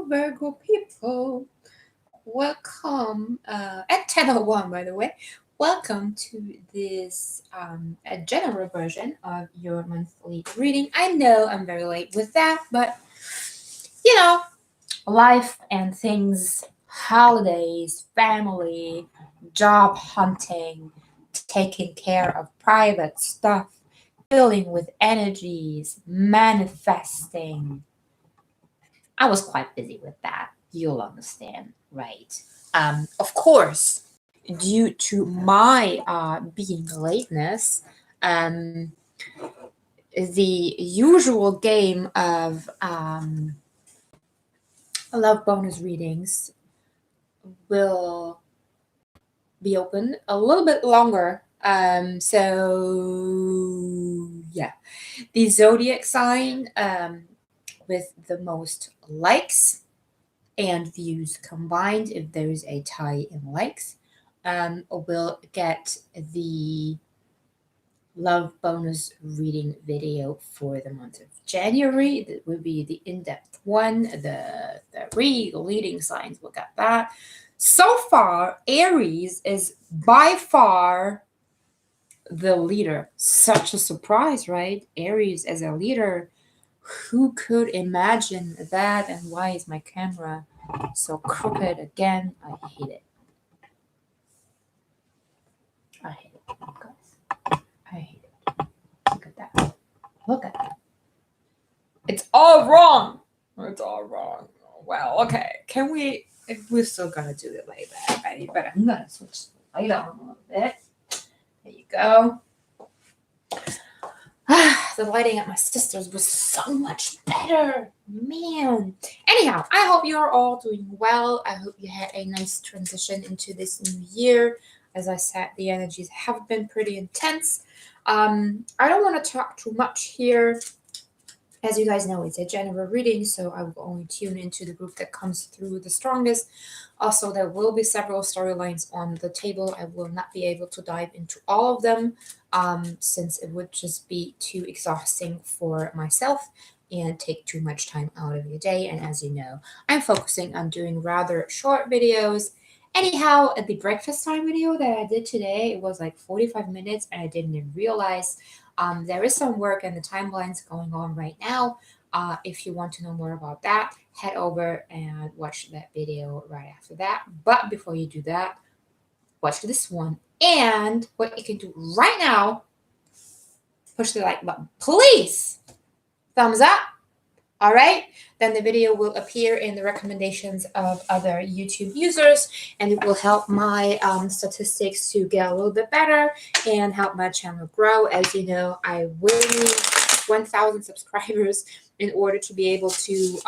Virgo people. Welcome at 10:01, by the way. Welcome to this a general version of your monthly reading. I know I'm very late with that, but you know, life and things, holidays, family, job hunting, taking care of private stuff, dealing with energies, manifesting. I was quite busy with that. You'll understand, right? Of course, due to my being lateness, um, the usual game of love bonus readings will be open a little bit longer. So yeah, the zodiac sign with the most likes and views combined, if there is a tie in likes, will get the love bonus reading video for the month of January. That will be the in-depth one. The three leading signs will get that. So far, Aries is by far the leader. Such a surprise, right? Aries as a leader. Who could imagine that? And why is my camera so crooked again? I hate it. I hate it, guys. I hate it. Look at that. Look at that. It's all wrong. It's all wrong. Well, okay. Can we, if we're still gonna do it like that, right? But I'm gonna switch the light on a little bit. There you go. The lighting at my sister's was so much better, man. Anyhow, I hope you're all doing well. I hope you had a nice transition into this new year. As I said, the energies have been pretty intense. I don't want to talk too much here. As you guys know, it's a general reading, so I will only tune into the group that comes through the strongest. Also, there will be several storylines on the table. I will not be able to dive into all of them, since it would just be too exhausting for myself and take too much time out of your day. And as you know, I'm focusing on doing rather short videos. Anyhow, at the breakfast time video that I did today, it was like 45 minutes, and I didn't even realize there is some work and the timelines going on right now. If you want to know more about that, head over and watch that video right after that. But before you do that, watch this one. And what you can do right now, push the like button, please. Thumbs up. All right, then the video will appear in the recommendations of other YouTube users, and it will help my statistics to get a little bit better and help my channel grow. As you know, I will need 1,000 subscribers in order to be able to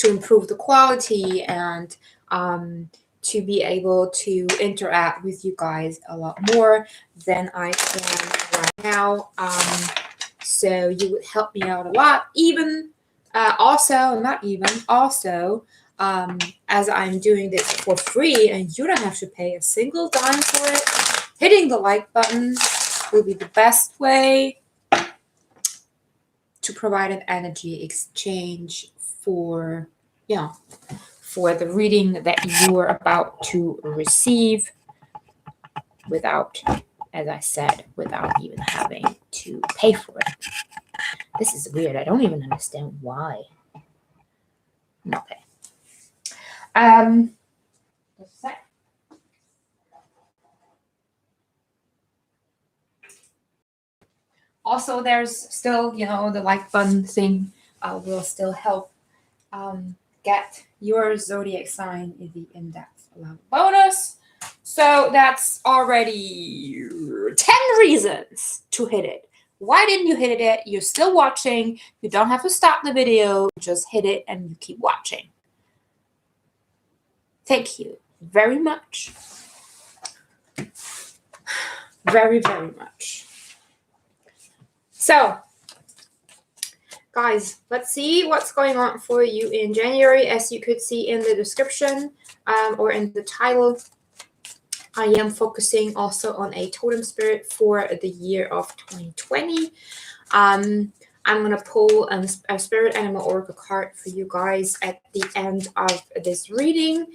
improve the quality and to be able to interact with you guys a lot more than I can right now. So you would help me out a lot. Also, as I'm doing this for free and you don't have to pay a single dime for it, hitting the like button will be the best way to provide an energy exchange for the reading that you are about to receive without, as I said, without even having to pay for it. This is weird. I don't even understand why. Okay. Just a sec. Also, there's still, the like button thing will still help get your zodiac sign in the in-depth love bonus. So that's already 10 reasons to hit it. Why didn't you hit it? You're still watching. You don't have to stop the video. Just hit it and you keep watching. Thank you very much. Very, very much. So, guys, let's see what's going on for you in January. As you could see in the description or in the title, I am focusing also on a totem spirit for the year of 2020. I'm going to pull a spirit animal oracle card for you guys at the end of this reading,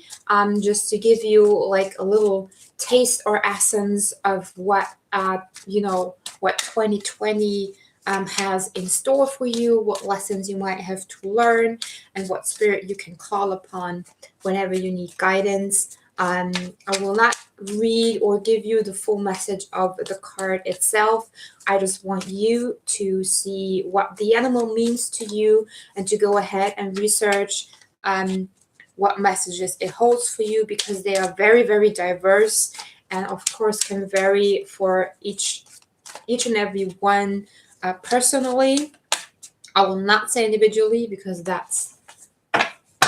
just to give you like a little taste or essence of what, what 2020 has in store for you, what lessons you might have to learn, and what spirit you can call upon whenever you need guidance. I will not read or give you the full message of the card itself. I just want you to see what the animal means to you and to go ahead and research what messages it holds for you, because they are very, very diverse and of course can vary for each and every one personally. I will not say individually because that's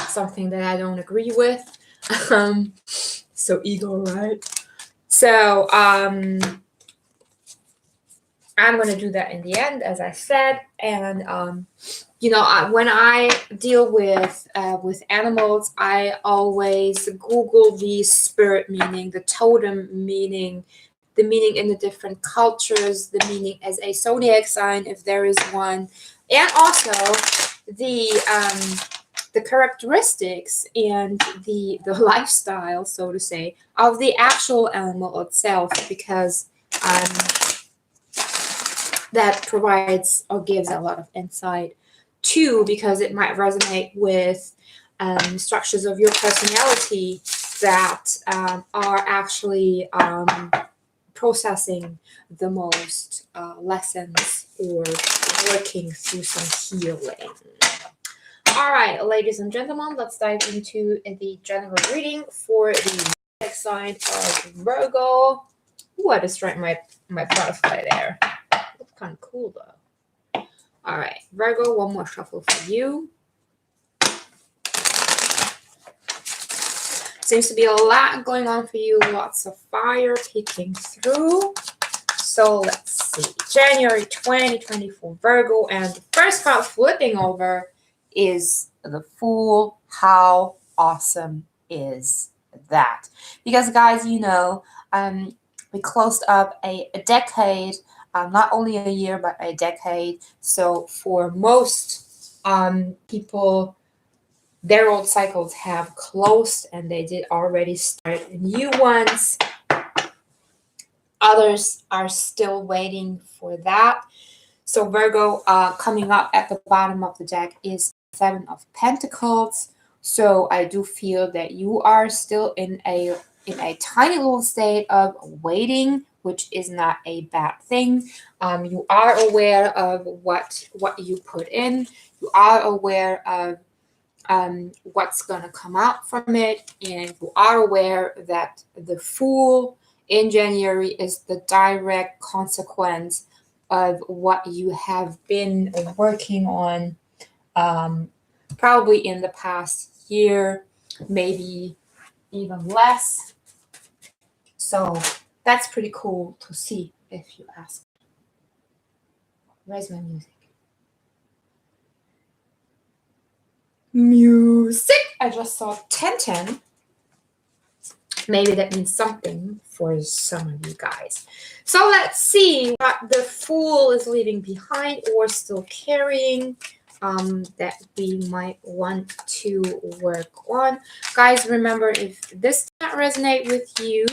something that I don't agree with. So ego, right? So I'm going to do that in the end, as I said. And when I deal with animals, I always Google the spirit meaning, the totem meaning, the meaning in the different cultures, the meaning as a zodiac sign, if there is one, and also the characteristics and the lifestyle, so to say, of the actual animal itself, because that provides or gives a lot of insight. Two, because it might resonate with structures of your personality that are actually processing the most lessons or working through some healing. All right, ladies and gentlemen, let's dive into the general reading for the sign of Virgo. Ooh, I just write my butterfly there. That's kind of cool though. All right, Virgo, one more shuffle for you. Seems to be a lot going on for you, lots of fire peeking through. So let's see, January 2024 Virgo, and the first card flipping over is the Fool. How awesome is that? Because guys, we closed up a decade, not only a year, but a decade. So for most people, their old cycles have closed and they did already start new ones. Others are still waiting for that. So Virgo, coming up at the bottom of the deck is Seven of Pentacles. So I do feel that you are still in a tiny little state of waiting, which is not a bad thing. You are aware of what you put in. You are aware of what's going to come out from it, and you are aware that the Fool in January is the direct consequence of what you have been working on, probably in the past year, maybe even less. So that's pretty cool to see, if you ask. Where's my music? Music! I just saw 1010. Maybe that means something for some of you guys. So let's see what the Fool is leaving behind or still carrying that we might want to work on. Guys, remember, if this does not resonate with you,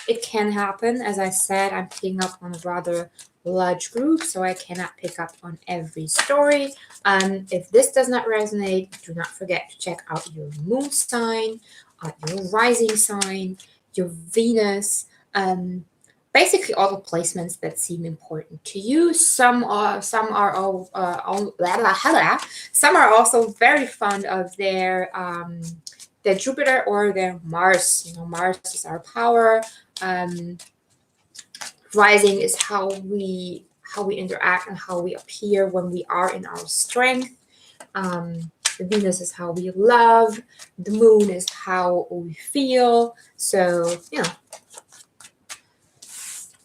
it can happen. As I said, I'm picking up on a rather large group, so I cannot pick up on every story. If this does not resonate, do not forget to check out your moon sign, your rising sign, your Venus, basically all the placements that seem important to you. Some are also very fond of their Jupiter or their Mars. Mars is our power. Rising is how we interact and how we appear when we are in our strength. Venus is how we love. The moon is how we feel. So,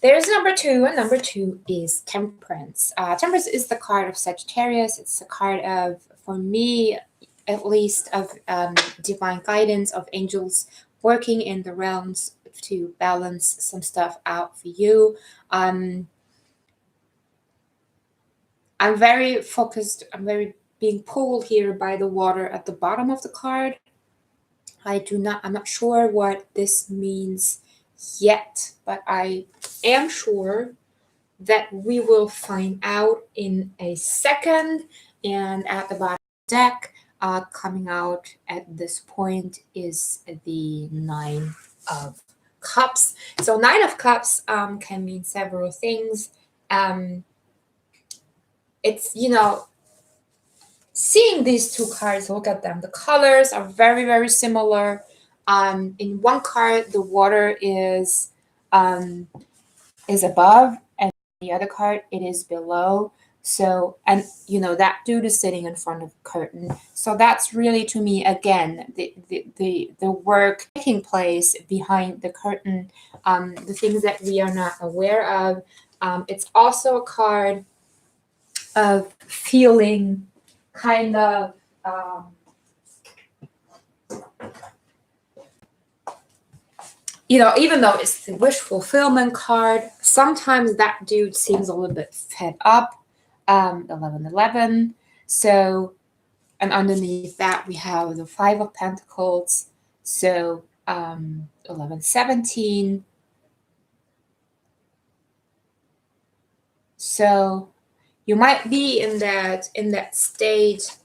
there's number two, and number two is Temperance. Temperance is the card of Sagittarius. It's a card of, for me at least, of divine guidance, of angels working in the realms to balance some stuff out for you. I'm very focused. I'm very being pulled here by the water at the bottom of the card. I'm not sure what this means yet, but I am sure that we will find out in a second. And at the bottom of the deck, coming out at this point is the Nine of Cups. So Nine of Cups can mean several things. It's, seeing these two cards, look at them. The colors are very, very similar. In one card, the water is above, and the other card, it is below. So, and that dude is sitting in front of the curtain. So that's really, to me, again, the work taking place behind the curtain, the things that we are not aware of. It's also a card of feeling kind of even though it's the wish fulfillment card, sometimes that dude seems a little bit fed up. 1111. So, and underneath that we have the Five of Pentacles. So 1117. So you might be in that state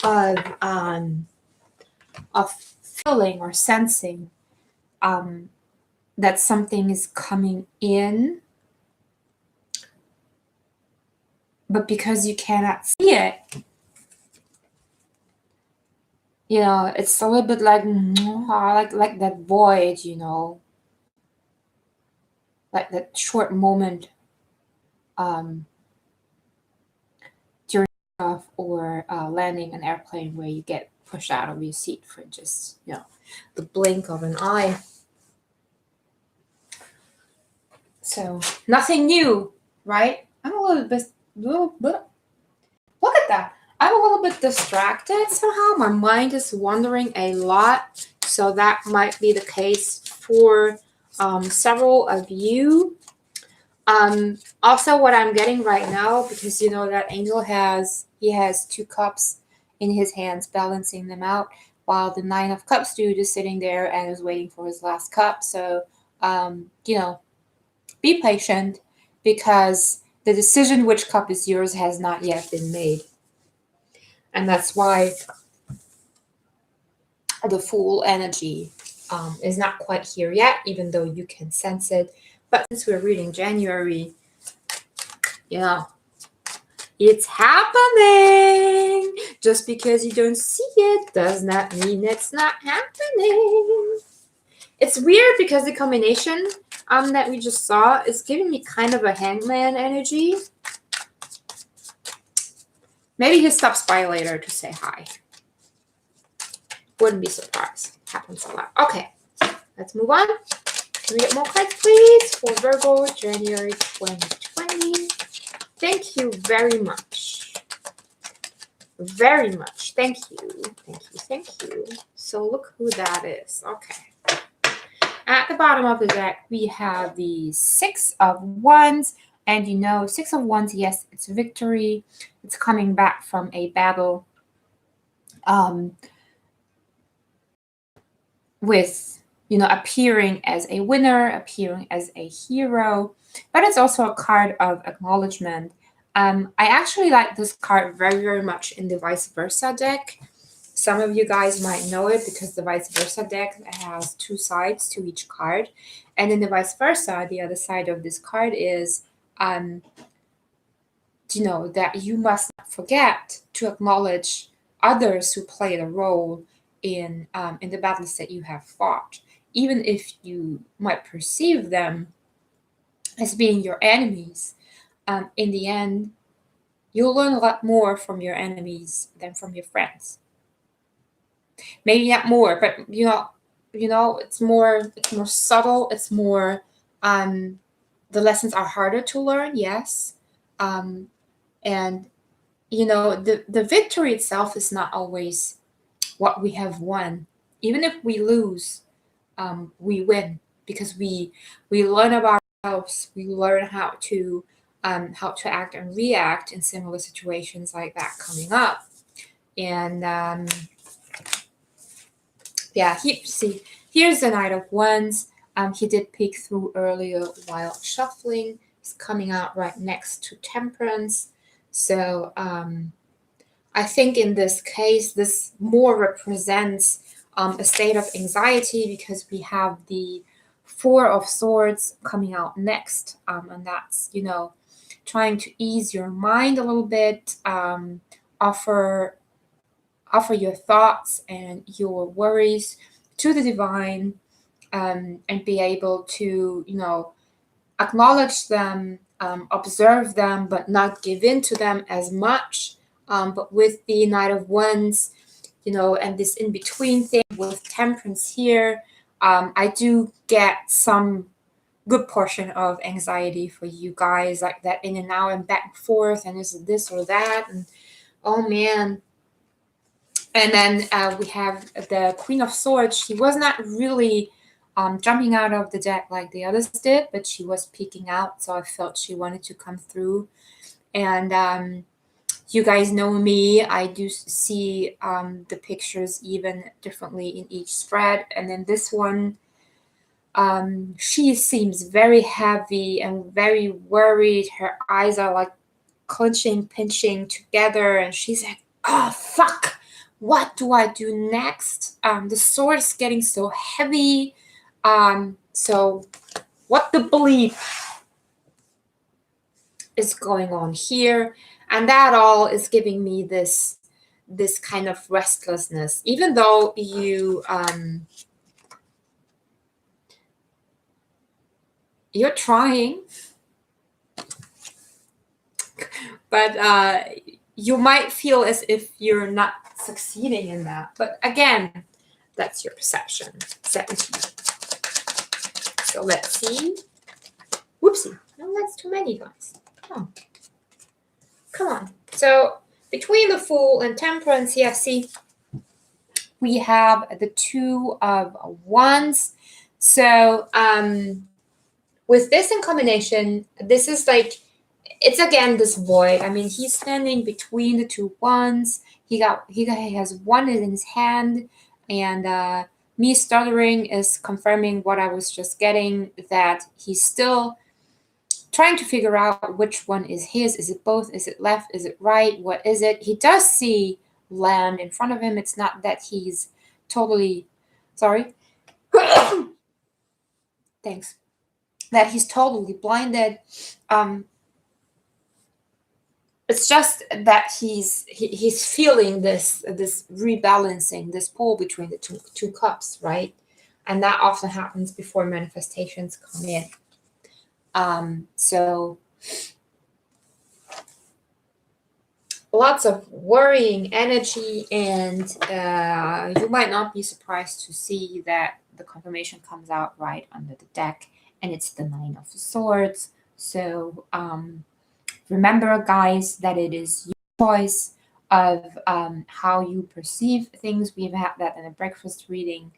of feeling or sensing that something is coming in, but because you cannot see it, it's a little bit like that void, like that short moment during off or landing an airplane where you get pushed out of your seat for just the blink of an eye. So nothing new, right? I'm a little bit look at that. I'm a little bit distracted somehow. My mind is wandering a lot. So that might be the case for several of you. Also, what I'm getting right now, because that angel has two cups in his hands, balancing them out, while the Nine of Cups dude is sitting there and is waiting for his last cup. So, be patient, because the decision which cup is yours has not yet been made. And that's why the Fool energy is not quite here yet, even though you can sense it. But since we're reading January, it's happening. Just because you don't see it does not mean it's not happening. It's weird because the combination that we just saw is giving me kind of a Hangman energy. Maybe he stops by later to say hi. Wouldn't be surprised. Happens a lot. Okay, let's move on. Can we get more cards, please, for Virgo, January 2020? Thank you very much. Very much. Thank you. Thank you. Thank you. So look who that is. Okay. At the bottom of the deck, we have the Six of Wands. And Six of Wands, yes, it's victory. It's coming back from a battle with, appearing as a winner, appearing as a hero. But it's also a card of acknowledgement. I actually like this card very, very much in the Vice Versa deck. Some of you guys might know it because the Vice Versa deck has two sides to each card. And in the Vice Versa, the other side of this card is, that you must not forget to acknowledge others who played a role in the battles that you have fought. Even if you might perceive them as being your enemies, in the end, you'll learn a lot more from your enemies than from your friends. Maybe not more, but it's more subtle. It's more the lessons are harder to learn, yes. And the victory itself is not always what we have won. Even if we lose, we win, because we learn about ourselves. We learn how to how to act and react in similar situations like that coming up. And yeah, here's the Knight of Wands. He did peek through earlier while shuffling. It's coming out right next to Temperance. So I think in this case, this more represents a state of anxiety because we have the Four of Swords coming out next. And that's, you know, trying to ease your mind a little bit, offer your thoughts and your worries to the divine, and be able to, you know, acknowledge them, observe them, but not give in to them as much. But with the Knight of Wands, you know, and this in-between thing with Temperance here, I do get some good portion of anxiety for you guys, like that in and out and back and forth, and is it this or that, and oh man. And then we have the Queen of Swords. She was not really jumping out of the deck like the others did, but she was peeking out, so I felt she wanted to come through. And you guys know me. I do see the pictures even differently in each spread. And then this one, she seems very heavy and very worried. Her eyes are like clenching, pinching together, and she's like, oh, fuck. What do I do next? The sword is getting so heavy. So what the belief is going on here? And that all is giving me this kind of restlessness, even though you're trying, but you might feel as if you're not succeeding in that. But again, that's your perception. 17. So let's see. Whoopsie. No, that's too many, guys. Oh. Come on. So between the Fool and Temperance, yeah, see, we have the Two of Wands. So with this in combination, this is like, it's again this void. I mean, he's standing between the two wands. He has one in his hand, and me stuttering is confirming what I was just getting, that he's still trying to figure out which one is his. Is it both? Is it left? Is it right? What is it? He does see land in front of him. It's not that he's totally, sorry. Thanks. That he's totally blinded. It's just that he's feeling this rebalancing, this pull between the two cups, right? And that often happens before manifestations come in. So lots of worrying energy, and you might not be surprised to see that the confirmation comes out right under the deck, and it's the Nine of Swords. So remember, guys, that it is your choice of how you perceive things. We've had that in a breakfast reading.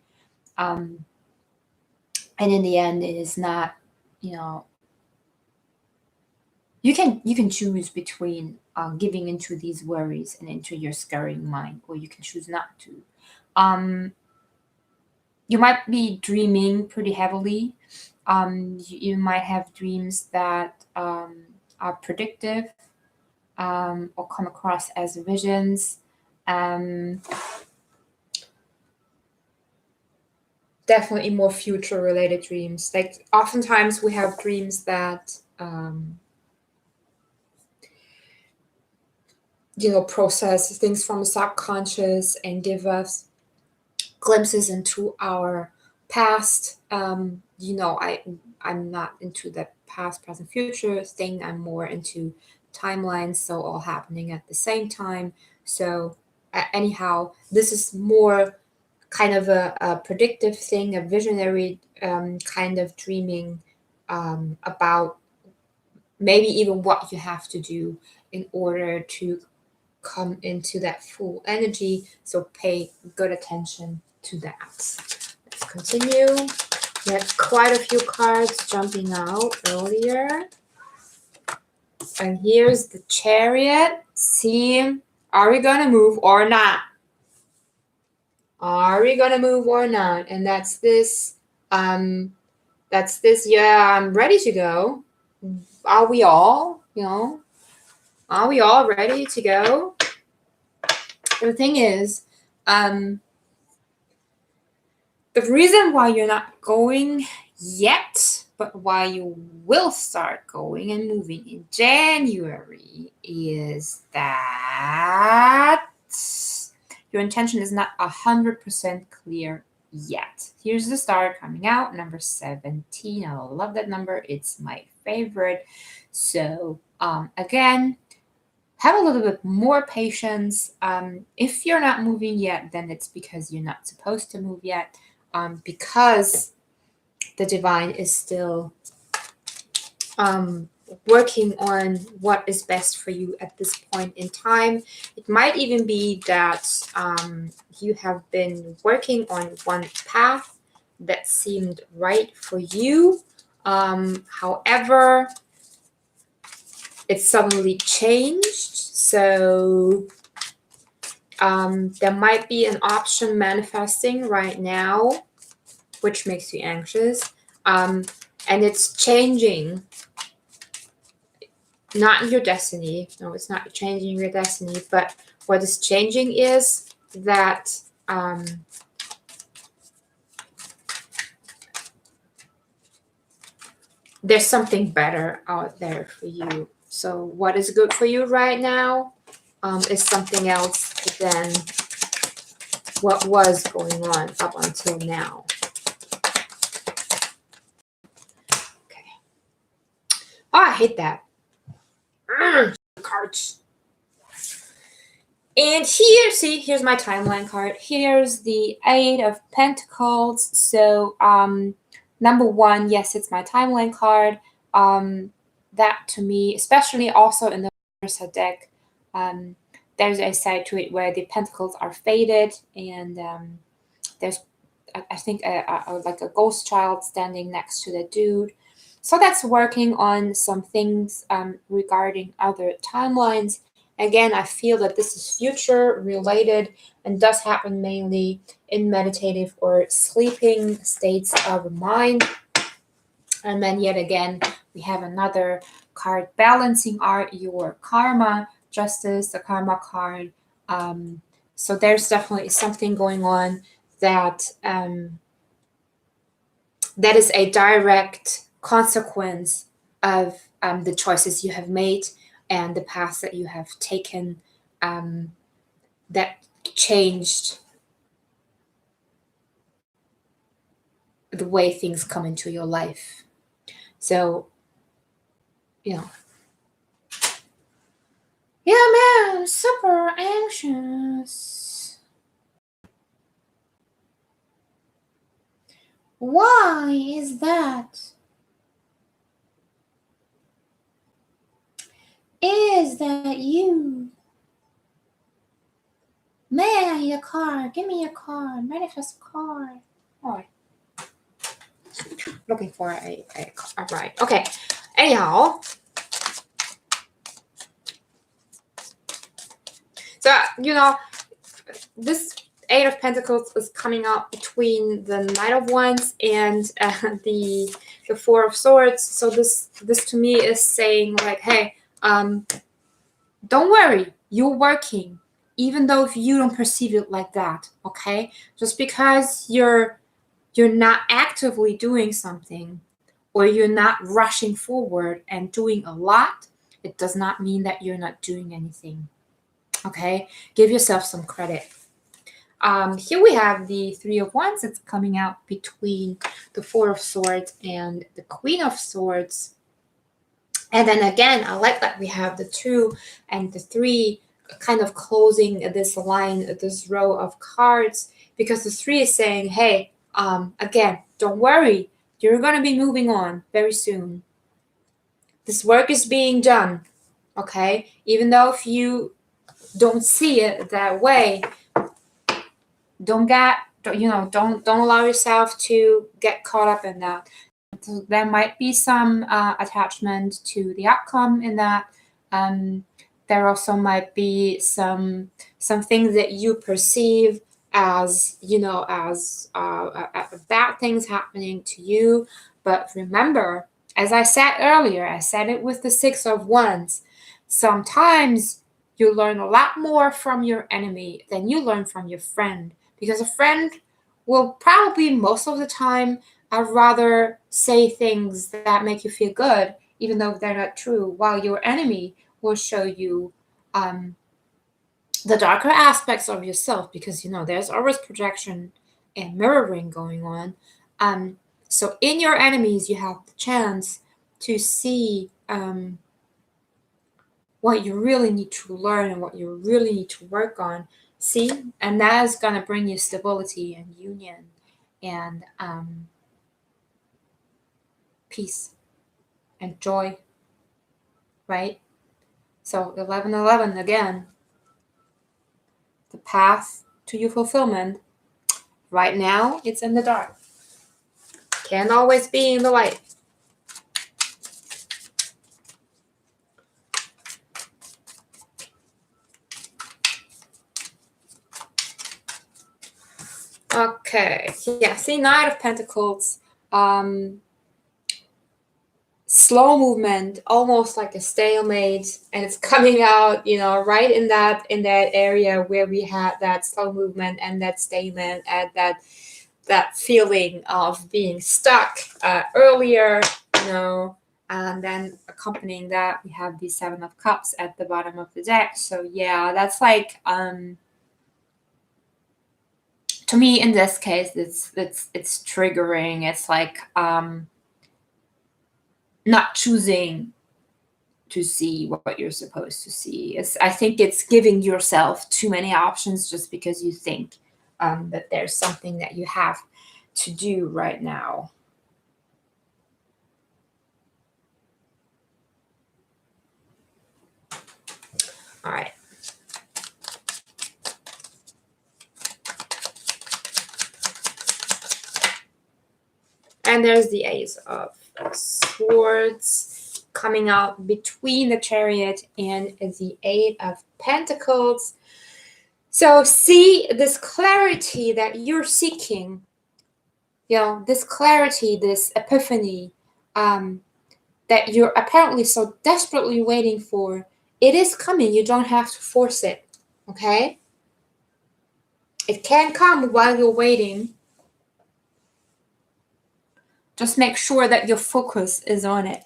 And in the end, it is not, you know, you can choose between giving into these worries and into your scurrying mind, or you can choose not to. You might be dreaming pretty heavily. You might have dreams that are predictive, or come across as visions. Definitely more future related dreams. Like oftentimes we have dreams that process things from the subconscious and give us glimpses into our past. I'm not into the past, present, future thing. I'm more into timelines, so all happening at the same time. So anyhow, this is more kind of a predictive thing, a visionary kind of dreaming about maybe even what you have to do in order to come into that full energy. So pay good attention to that. Let's continue. We had quite a few cards jumping out earlier. And here's the Chariot. See, are we gonna move or not? Are we gonna move or not? And that's this. Yeah, I'm ready to go. Are we all? Are we all ready to go? The thing is, the reason why you're not going yet, but why you will start going and moving in January, is that your intention is not 100% clear yet. Here's the star coming out, number 17. I love that number. It's my favorite. So again, have a little bit more patience. If you're not moving yet, then it's because you're not supposed to move yet, because the divine is still working on what is best for you at this point in time. It might even be that you have been working on one path that seemed right for you. However, it suddenly changed. So there might be an option manifesting right now, which makes you anxious. And it's changing. Not your destiny. No, it's not changing your destiny. But what is changing is that there's something better out there for you. So what is good for you right now is something else than what was going on up until now. Okay. Oh, I hate that. Cards. And here, see, here's my timeline card. Here's the 8 of Pentacles. So number 1, yes, it's my timeline card. That to me, especially also in the Versa deck, there's a side to it where the pentacles are faded, and there's, I think, like a ghost child standing next to the dude. So that's working on some things regarding other timelines. Again, I feel that this is future related and does happen mainly in meditative or sleeping states of mind. And then yet again, we have another card balancing your karma, justice, the karma card. So there's definitely something going on that that is a direct consequence of the choices you have made and the paths that you have taken that changed the way things come into your life. So, yeah, man, super anxious. Why is that? Is that you? Man, I need a card. Give me a card. Manifest a card. All right. Looking for a card. Right. Okay. Anyhow. So, this 8 of Pentacles is coming out between the Knight of Wands and the 4 of Swords. So this to me is saying like, hey, don't worry, you're working, even though if you don't perceive it like that, okay? Just because you're not actively doing something or you're not rushing forward and doing a lot, it does not mean that you're not doing anything, okay? Give yourself some credit. Here we have the 3 of Wands. It's coming out between the 4 of Swords and the Queen of Swords. And then again, I like that we have the 2 and the 3 kind of closing this line, this row of cards, because the 3 is saying, hey, again, don't worry. You're going to be moving on very soon. This work is being done, okay? Even though if you don't see it that way, don't allow yourself to get caught up in that. So there might be some attachment to the outcome in that, There also might be some things that you perceive as, as bad things happening to you. But remember, as I said earlier, I said it with the Six of Wands, sometimes you learn a lot more from your enemy than you learn from your friend, because a friend will probably most of the time rather say things that make you feel good, even though they're not true, while your enemy will show you the darker aspects of yourself, because there's always projection and mirroring going on. So in your enemies, you have the chance to see what you really need to learn and what you really need to work on. See, and that is gonna bring you stability and union and peace and joy, right? So 11/11 again, the path to your fulfillment. Right now, it's in the dark. Can't always be in the light. Okay, yeah, see, Knight of Pentacles, slow movement, almost like a stalemate, and it's coming out, right in that area where we had that slow movement and that stalemate and that feeling of being stuck earlier, and then accompanying that, we have the Seven of Cups at the bottom of the deck. So yeah, that's like to me in this case, it's triggering. It's like not choosing to see what you're supposed to see. I think it's giving yourself too many options just because you think that there's something that you have to do right now. All right. And there's the Ace of Swords coming out between the Chariot and the Eight of Pentacles. So see this clarity that you're seeking, this clarity, this epiphany that you're apparently so desperately waiting for. It is coming. You don't have to force it, okay? It can come while you're waiting. Just make sure that your focus is on it.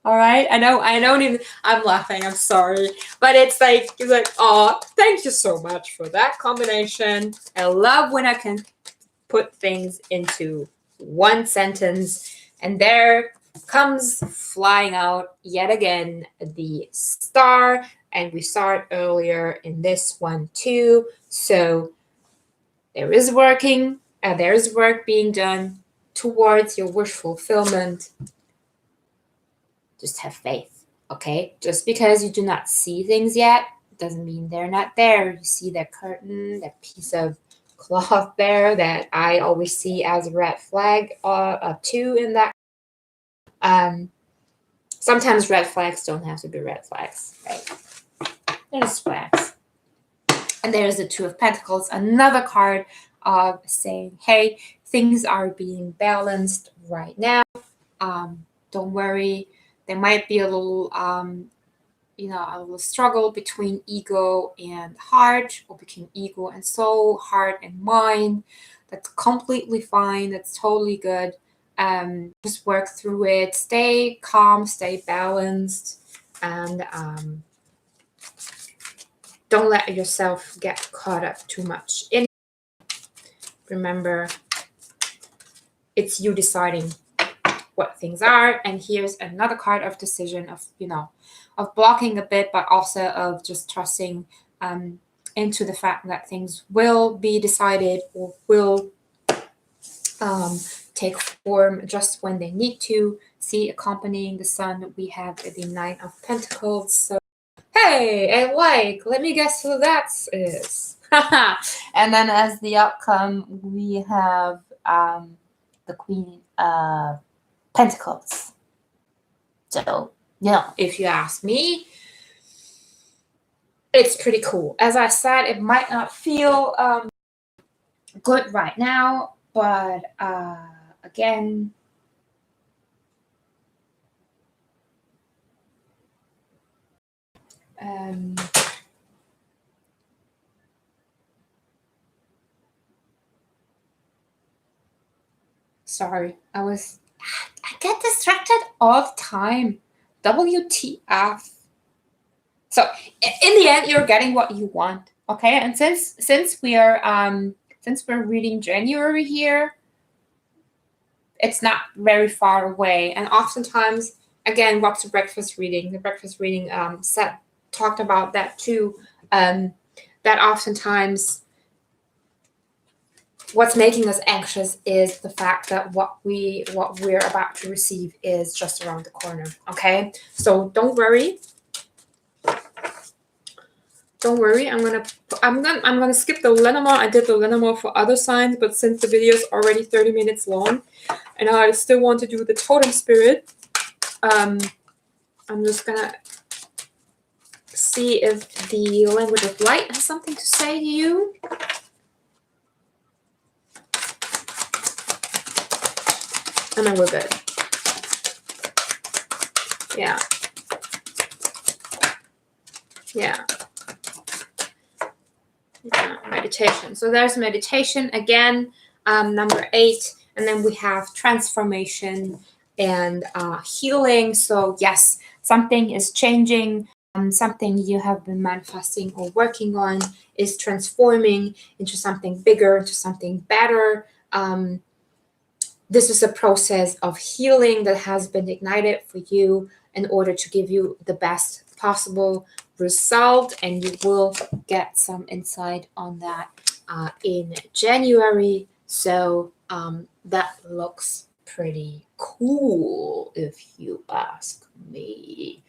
All right? I don't even, I'm laughing, I'm sorry. But it's like, oh, thank you so much for that combination. I love when I can put things into one sentence. And there comes flying out yet again the Star. And we saw it earlier in this one too. So there is work being done towards your wish fulfillment. Just have faith, okay? Just because you do not see things yet doesn't mean they're not there. You see that curtain, that piece of cloth there that I always see as a red flag too in that. Sometimes red flags don't have to be red flags, right? They're just flags. And there's the Two of Pentacles, another card of saying, hey, things are being balanced right now. Don't worry. There might be a little, a little struggle between ego and heart, or between ego and soul, heart and mind. That's completely fine. That's totally good. Just work through it. Stay calm, stay balanced, and don't let yourself get caught up too much in it. Remember, it's you deciding what things are. And here's another card of decision, of blocking a bit, but also of just trusting into the fact that things will be decided or will take form just when they need to. See, accompanying the Sun, we have the Nine of Pentacles. So hey, and let me guess who that is. And then as the outcome, we have the Queen of Pentacles. So, if you ask me, it's pretty cool. As I said, it might not feel good right now, but again, sorry, I get distracted all the time. WTF. So in the end, you're getting what you want, okay? And since we're reading January here, it's not very far away. And oftentimes, again, what's the breakfast reading? The breakfast reading talked about that too. That oftentimes what's making us anxious is the fact that what we're about to receive is just around the corner. Okay, so don't worry. Don't worry. I'm gonna skip the Lenormand. I did the Lenormand for other signs, but since the video is already 30 minutes long, and I still want to do the Totem Spirit, I'm just gonna see if the language of light has something to say to you. And then we're good. Yeah. Yeah. Yeah, meditation. So there's meditation again, number 8, and then we have transformation and healing. So yes, something is changing. Something you have been manifesting or working on is transforming into something bigger, into something better. This is a process of healing that has been ignited for you in order to give you the best possible result, and you will get some insight on that in January. So that looks pretty cool if you ask me.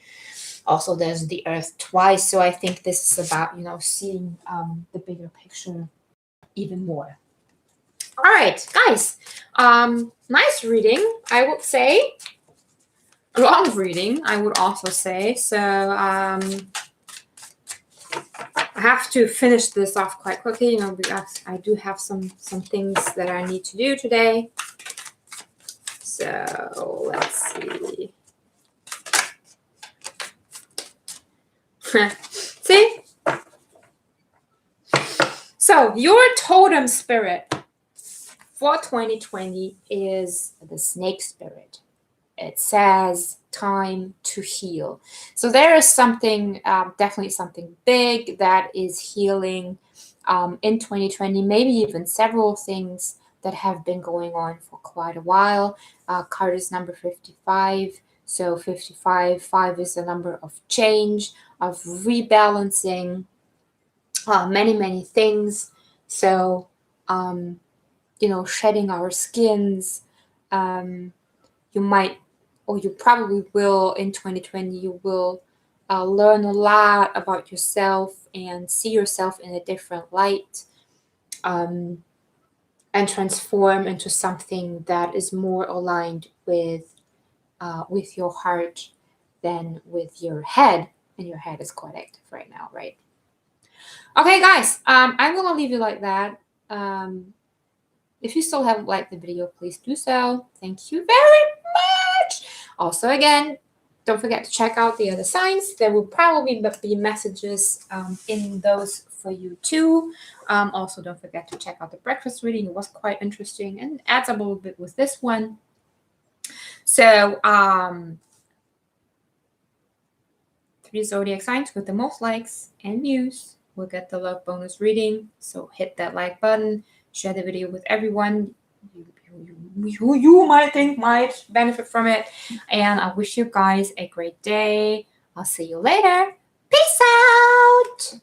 Also, there's the Earth twice, so I think this is about, you know, seeing the bigger picture even more. All right, guys, nice reading, I would say. Long reading, I would also say. So I have to finish this off quite quickly, you know, because I do have some things that I need to do today. So let's see. See? So your totem spirit for 2020 is the snake spirit. It says time to heal. So there is something, definitely something big that is healing in 2020, maybe even several things that have been going on for quite a while. Card is number 55. So 55, 5 is the number of change, of rebalancing, many things. So, you know, shedding our skins. You might, or you probably will in 2020, you will learn a lot about yourself and see yourself in a different light, and transform into something that is more aligned with your heart than with your head. And your head is quite active right now, right? Okay, guys, I'm gonna leave you like that. If you still haven't liked the video, please do so. Thank you very much. Also, again, don't forget to check out the other signs. There will probably be messages in those for you too. Also, don't forget to check out the breakfast reading. It was quite interesting and adds up a little bit with this one. So, 3 zodiac signs with the most likes and views will get the love bonus reading. So hit that like button, share the video with everyone who you might think might benefit from it. And I wish you guys a great day. I'll see you later. Peace out.